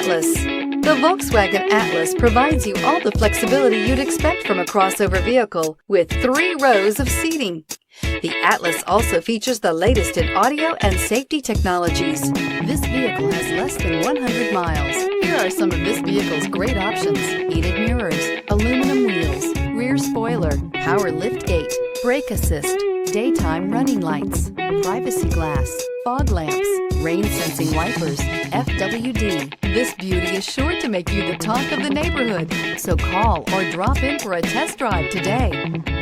Atlas. The Volkswagen Atlas provides you all the flexibility you'd expect from a crossover vehicle with 3 rows of seating. The Atlas also features the latest in audio and safety technologies. This vehicle has less than 100 miles. Here are some of this vehicle's great options: heated mirrors, aluminum wheels, rear spoiler, power liftgate, brake assist, daytime running lights, privacy glass, fog lamps, rain sensing wipers, FWD. This beauty is sure to make you the talk of the neighborhood. So call or drop in for a test drive today.